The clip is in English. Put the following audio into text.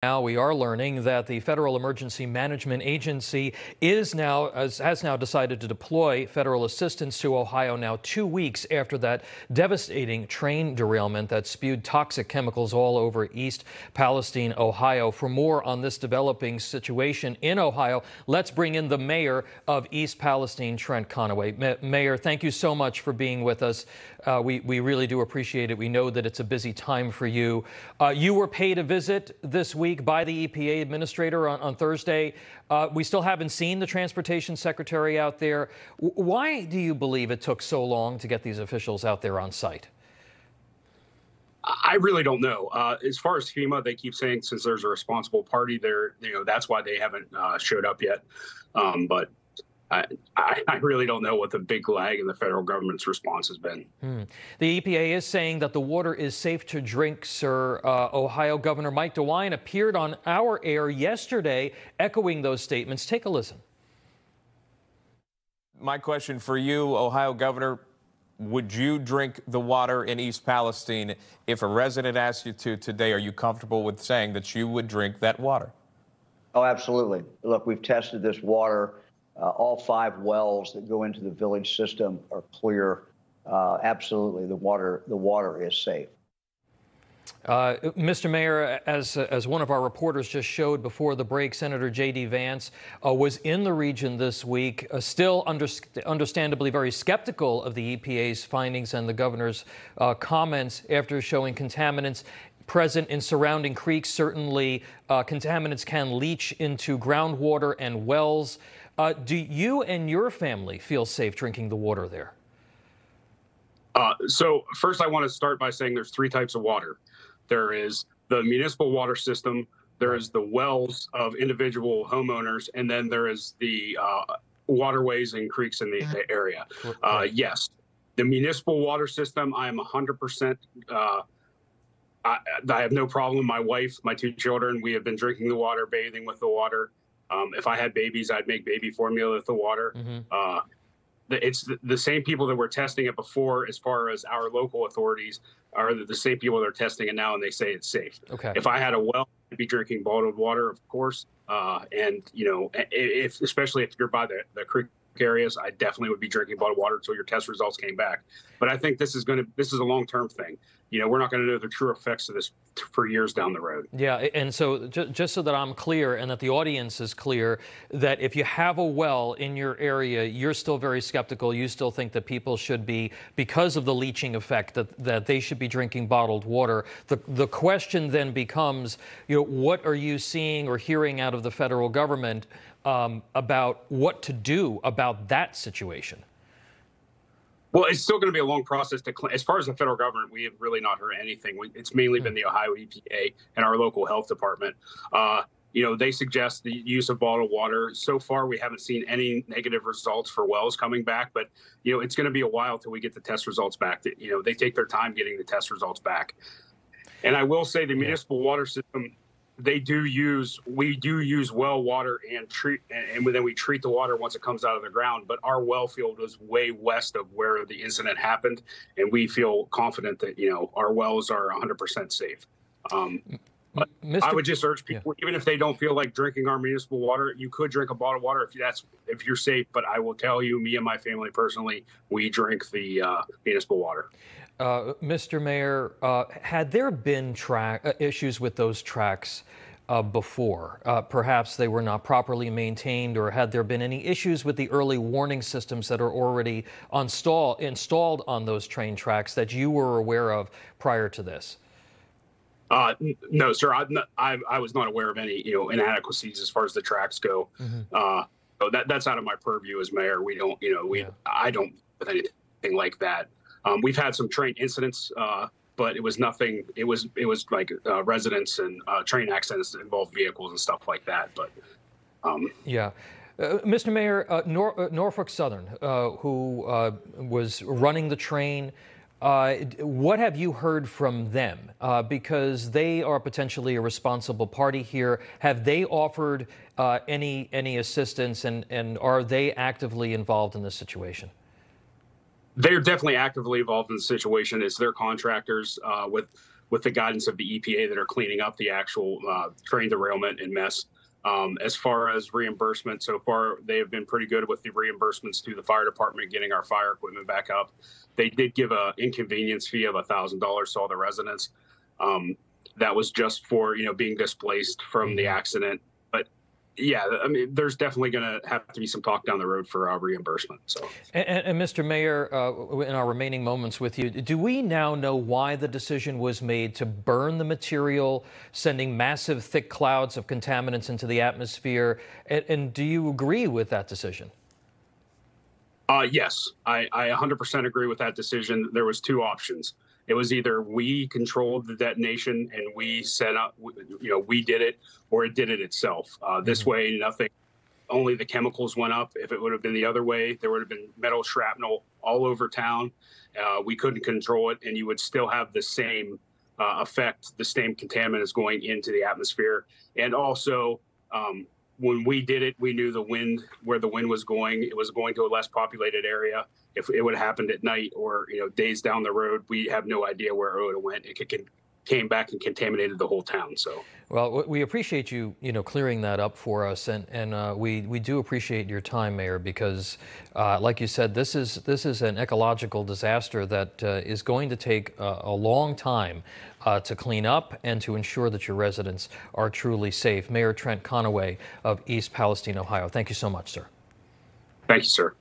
Now we are learning that the Federal Emergency Management Agency has now decided to deploy federal assistance to Ohio now 2 weeks after that devastating train derailment that spewed toxic chemicals all over East Palestine, Ohio. For more on this developing situation in Ohio, let's bring in the mayor of East Palestine, Trent Conaway. Mayor, thank you so much for being with us. We really do appreciate it. We know that it's a busy time for you. You were paid a visit this week by the EPA administrator on Thursday. We still haven't seen the transportation secretary out there. Why do you believe it took so long to get these officials out there on site? I really don't know. As far as FEMA, they keep saying since there's a responsible party there, that's why they haven't showed up yet. But I really don't know what the big lag in the federal government's response has been. The EPA is saying that the water is safe to drink, sir. Ohio Governor Mike DeWine appeared on our air yesterday echoing those statements. Take a listen. My question for you, Ohio Governor, would you drink the water in East Palestine if a resident asked you to today? Are you comfortable with saying that you would drink that water? Oh, absolutely. Look, we've tested this water. All 5 wells that go into the village system are clear. Absolutely, the water is safe. Mr. Mayor, as one of our reporters just showed before the break, Senator J.D. Vance was in the region this week, still understandably very skeptical of the EPA's findings and the governor's comments after showing contaminants present in surrounding creeks. Certainly, contaminants can leach into groundwater and wells. Do you and your family feel safe drinking the water there? So first, I want to start by saying there's 3 types of water. There is the municipal water system, there is the wells of individual homeowners, and then there is the waterways and creeks in the area. Yes, the municipal water system, I am 100%. I have no problem. My wife, my 2 children, we have been drinking the water, bathing with the water. If I had babies, I'd make baby formula with the water. It's the same people that were testing it before, as far as our local authorities, are the same people that are testing it now, and they say it's safe. Okay. If I had a well, I'd be drinking bottled water, of course. And, especially if you're by the creek areas, I definitely would be drinking bottled water until your test results came back. But I think this is a long-term thing. We're not going to know the true effects of this for years down the road. Yeah, and so just so that I'm clear and that the audience is clear, that if you have a well in your area, you're still very skeptical. You still think that people should be, because of the leaching effect, that they should be drinking bottled water. The question then becomes, what are you seeing or hearing out of the federal government about what to do about that situation? Well, it's still going to be a long process to clean. As far as the federal government, we have really not heard anything. It's mainly been the Ohio EPA and our local health department. They suggest the use of bottled water. So far, we haven't seen any negative results for wells coming back, but it's going to be a while till we get the test results back. They take their time getting the test results back. And I will say the municipal water system, we do use well water and then we treat the water once it comes out of the ground. But our well field was way west of where the incident happened, and we feel confident that our wells are 100% safe. But I would just urge people, even if they don't feel like drinking our municipal water, you could drink a bottled water if you're safe. But I will tell you, me and my family personally, we drink the municipal water. Mr. Mayor, had there been issues with those tracks before? Perhaps they were not properly maintained, or had there been any issues with the early warning systems that are already installed on those train tracks that you were aware of prior to this? No, sir. I was not aware of any inadequacies as far as the tracks go. So that's out of my purview as mayor. We don't I don't with anything like that. We've had some train incidents, but it was nothing. It was like residents and train accidents that involved vehicles and stuff like that. But Mr. Mayor, Norfolk Southern, who was running the train, what have you heard from them? Because they are potentially a responsible party here. Have they offered any assistance, and are they actively involved in this situation? They're definitely actively involved in the situation. It's their contractors with with the guidance of the EPA that are cleaning up the actual train derailment and mess. As far as reimbursement, so far they have been pretty good with the reimbursements to the fire department, getting our fire equipment back up. They did give an inconvenience fee of $1,000 to all the residents. That was just for being displaced from the accident. But yeah, I mean, there's definitely going to have to be some talk down the road for reimbursement. So, and Mr. Mayor, in our remaining moments with you, do we now know why the decision was made to burn the material, sending massive thick clouds of contaminants into the atmosphere? And do you agree with that decision? Yes, I 100% agree with that decision. There was two options. It was either we controlled the detonation and we set up, we did it, or it did it itself. This way, nothing, only the chemicals went up. If it would have been the other way, there would have been metal shrapnel all over town. We couldn't control it, and you would still have the same effect, the same contaminants going into the atmosphere. And also, when we did it, we knew where the wind was going. It was going to a less populated area. If it would have happened at night or days down the road, we have no idea where it would have went. It came back and contaminated the whole town. So, well, we appreciate you clearing that up for us, and we do appreciate your time, Mayor, because like you said, this is an ecological disaster that is going to take a long time to clean up and to ensure that your residents are truly safe. Mayor Trent Conaway of East Palestine, Ohio. Thank you so much, sir. Thank you, sir.